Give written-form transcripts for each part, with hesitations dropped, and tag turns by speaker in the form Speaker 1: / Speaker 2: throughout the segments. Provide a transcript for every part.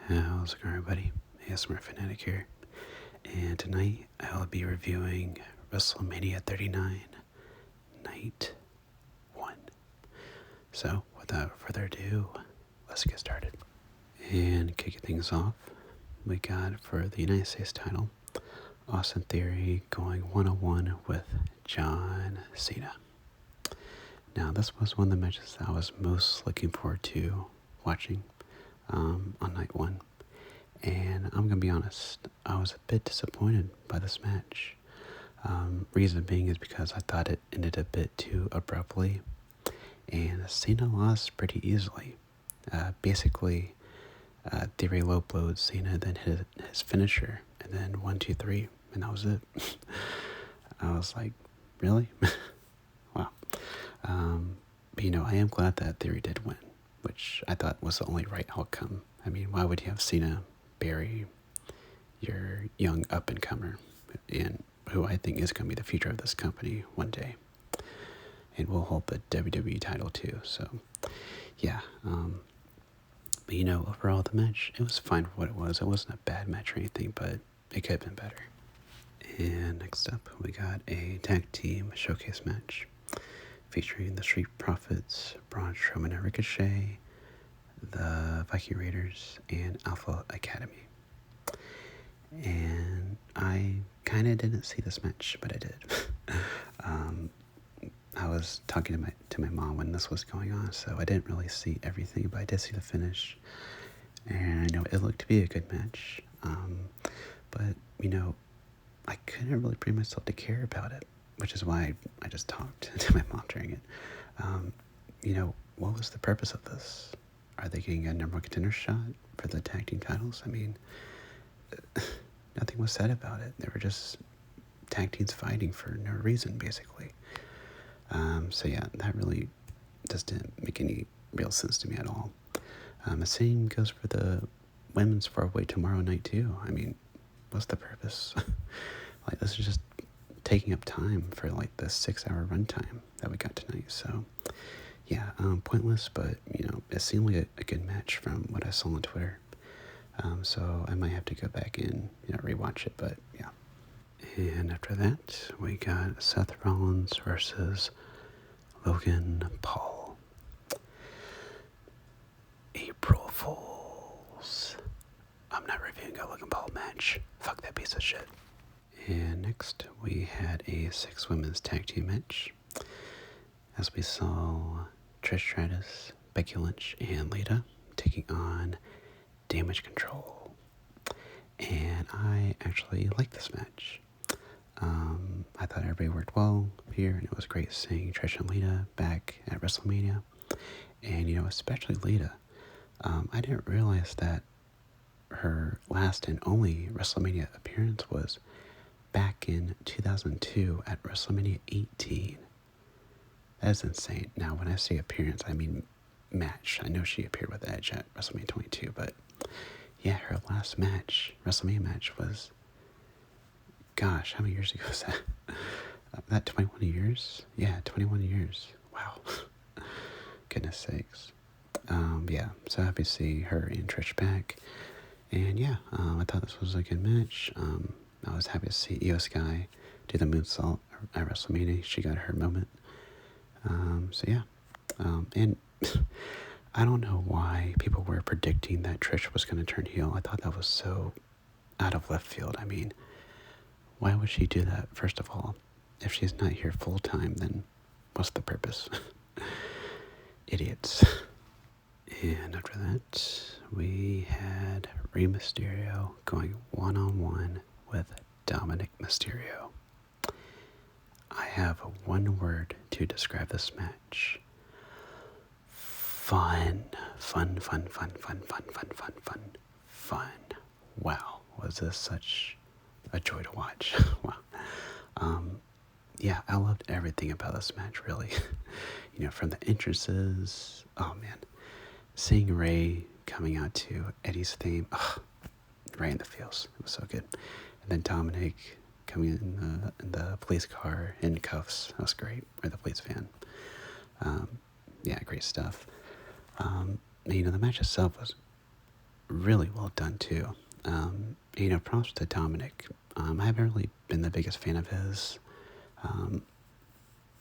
Speaker 1: How's it going, everybody? ASMR Fanatic here, and tonight I will be reviewing WrestleMania 39, Night 1. So, without further ado, let's get started. And kicking things off, we got for the United States title, Austin Theory going 1-on-1 with John Cena. Now, this was one of the matches that I was most looking forward to watching on night one. And I'm going to be honest, I was a bit disappointed by this match. Reason being is because I thought it ended a bit too abruptly, and Cena lost pretty easily. Basically, Theory low blowed Cena, then hit his finisher, and then 1, 2, 3, and that was it. I was like, really? Wow. But I am glad that Theory did win, which I thought was the only right outcome. I mean, why would you have Cena bury your young up-and-comer, and who I think is going to be the future of this company one day, and will hold the WWE title too. So, yeah. But overall the match, it was fine for what it was. It wasn't a bad match or anything, but it could have been better. And next up, we got a tag team showcase match featuring the Street Profits, Braun Strowman and Ricochet, the Viking Raiders, and Alpha Academy. And I kind of didn't see this match, but I did. I was talking to my mom when this was going on, so I didn't really see everything, but I did see the finish. And I know it looked to be a good match. But, I couldn't really bring myself to care about it, which is why I just talked to my mom during it. What was the purpose of this? Are they getting a number one contender shot for the tag team titles? I mean, nothing was said about it. They were just tag teams fighting for no reason, basically. So yeah, that really just didn't make any real sense to me at all. The same goes for the women's 4-way tomorrow night too. I mean, what's the purpose? This is just taking up time for the 6-hour runtime that we got tonight. So yeah, pointless, but it seemed like a good match from what I saw on Twitter. So I might have to go back and rewatch it, but yeah. And after that, we got Seth Rollins versus Logan Paul. April Fools. I'm not reviewing a Logan Paul match. Fuck that piece of shit. And next, we had a 6 women's tag team match, as we saw Trish Stratus, Becky Lynch, and Lita taking on Damage Control. And I actually liked this match. I thought everybody worked well here, and it was great seeing Trish and Lita back at WrestleMania. And, especially Lita. I didn't realize that her last and only WrestleMania appearance was back in 2002 at WrestleMania 18. That is insane. Now, when I say appearance, I mean match. I know she appeared with Edge at WrestleMania 22, but yeah, her last match, WrestleMania match, was, gosh, how many years ago was that? That 21 years? Yeah, 21 years. Wow. Goodness sakes. Yeah, so happy to see her and Trish back. And yeah, I thought this was a good match. I was happy to see Io Sky do the moonsault at WrestleMania. She got her moment. So yeah. And I don't know why people were predicting that Trish was going to turn heel. I thought that was so out of left field. I mean, why would she do that, first of all? If she's not here full time, then what's the purpose? Idiots. And after that, we had Rey Mysterio going 1-on-1 with Dominic Mysterio. I have one word to describe this match. Fun. Fun. Wow, was this such a joy to watch. Wow. Yeah, I loved everything about this match, really. From the entrances, oh man, seeing Rey coming out to Eddie's theme, right in the feels. It was so good. And then Dominic coming in the police car in cuffs. That was great. Or the police van. Yeah, great stuff. The match itself was really well done too. Props to Dominic. I haven't really been the biggest fan of his.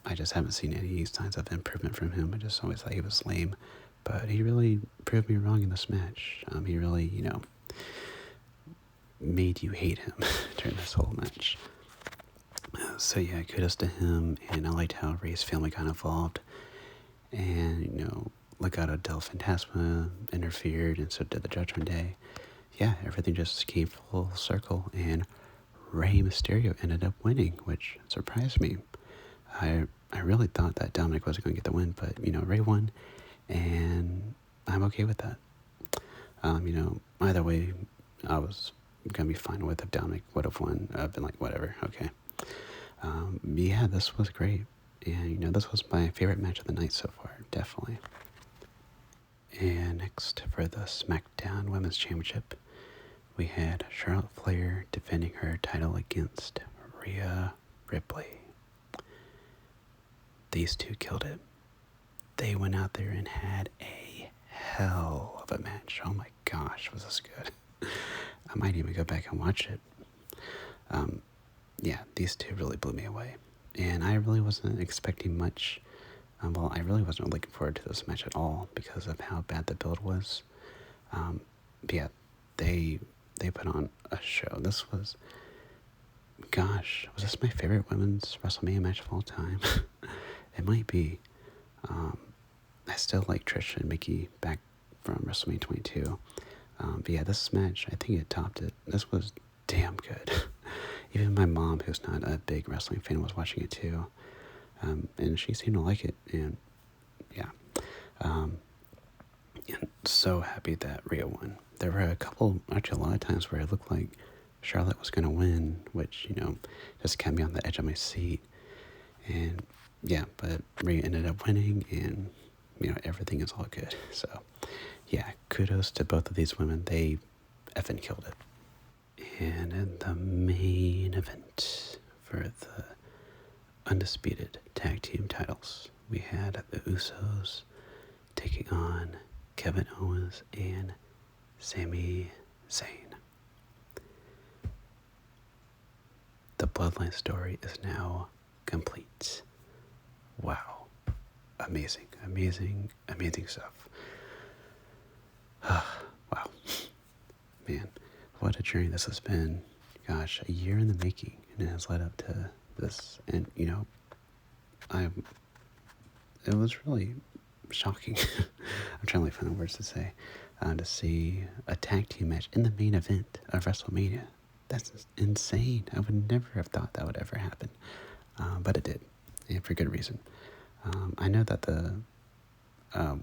Speaker 1: I just haven't seen any signs of improvement from him. I just always thought he was lame, but he really proved me wrong in this match. He really, made you hate him during this whole match. So yeah, kudos to him, and I liked how Ray's family got involved, and Legado del Fantasma interfered, and so did the Judgment Day. Yeah, everything just came full circle, and Rey Mysterio ended up winning, which surprised me. I really thought that Dominic wasn't going to get the win, but Rey won, and I'm okay with that. Either way, I was gonna be fine with if Dominic would have won. I've been like, whatever, okay. Yeah, this was great, and this was my favorite match of the night so far, definitely. And next, for the SmackDown Women's Championship, we had Charlotte Flair defending her title against Rhea Ripley. These two killed it. They went out there and had a hell of a match. Oh my gosh, was this good. I might even go back and watch it. Yeah, these two really blew me away. And I really wasn't expecting much. I really wasn't looking forward to this match at all because of how bad the build was. But yeah, they put on a show. This was, gosh, was this my favorite women's WrestleMania match of all time? It might be. I still like Trish and Mickey back from WrestleMania 22. But yeah, this match, I think it topped it. This was damn good. Even my mom, who's not a big wrestling fan, was watching it too. And she seemed to like it. And yeah. And so happy that Rhea won. There were actually a lot of times where it looked like Charlotte was going to win, which, just kept me on the edge of my seat. And yeah, but Rhea ended up winning, and, everything is all good. So yeah, kudos to both of these women. They effing killed it. And in the main event for the undisputed tag team titles, we had the Usos taking on Kevin Owens and Sami Zayn. The Bloodline story is now complete. Wow. Amazing, amazing, amazing stuff. Wow. Man, what a journey this has been. Gosh, a year in the making, and it has led up to this. And, it was really shocking. I'm trying to find the words to say. To see a tag team match in the main event of WrestleMania. That's insane. I would never have thought that would ever happen. But it did, and for good reason. I know that the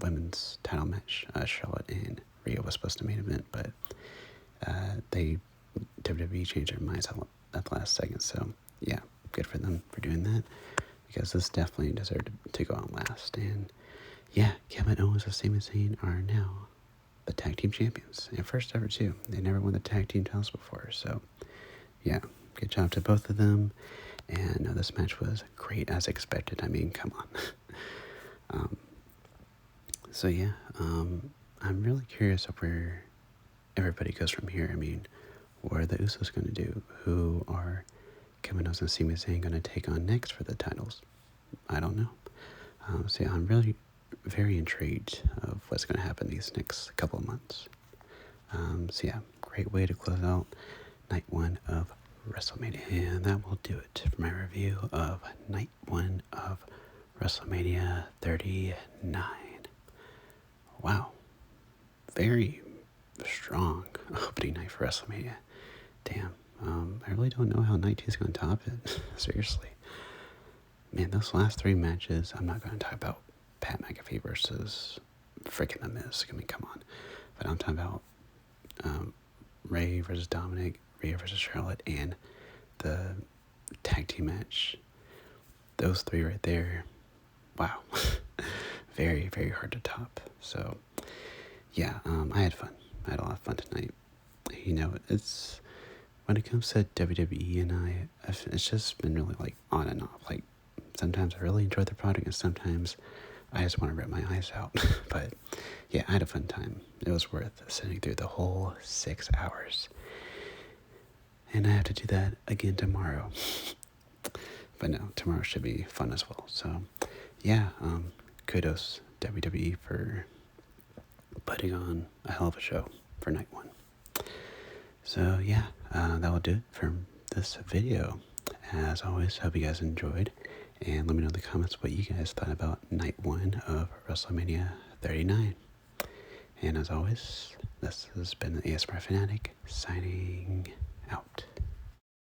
Speaker 1: women's title match, Charlotte and Rhea, was supposed to main event, but WWE changed their minds at the last second. So yeah, good for them for doing that, because this definitely deserved to go on last. And yeah, Kevin Owens and Sami Zayn are now the tag team champions, and first ever too. They never won the tag team titles before, so yeah, good job to both of them. And this match was great as expected. I mean, come on. So yeah, I'm really curious of where everybody goes from here. I mean, what are the Usos going to do? Who are Kevin Owens and Sami Zayn going to take on next for the titles? I don't know. So yeah, I'm really very intrigued of what's going to happen these next couple of months. So yeah, great way to close out night one of WrestleMania. And that will do it for my review of night one of WrestleMania 39. Wow. Very strong opening night for WrestleMania. Damn. I really don't know how night two is going to top it. Seriously. Man, those last three matches, I'm not going to talk about Pat McAfee versus freaking The Miz. I mean, come on. But I'm talking about Ray versus Dominic, Rhea versus Charlotte, and the tag team match. Those three right there. Wow. Very, very hard to top. So, yeah, I had fun. I had a lot of fun tonight. It's, when it comes to WWE and it's just been really like on and off. Like, sometimes I really enjoy the product, and sometimes I just want to rip my eyes out. But yeah, I had a fun time. It was worth sitting through the whole 6 hours. And I have to do that again tomorrow. But no, tomorrow should be fun as well. So yeah, kudos WWE for putting on a hell of a show for night one. So yeah, that will do it for this video. As always, hope you guys enjoyed, and let me know in the comments what you guys thought about night one of WrestleMania 39. And as always, this has been the ASMR Fanatic signing out.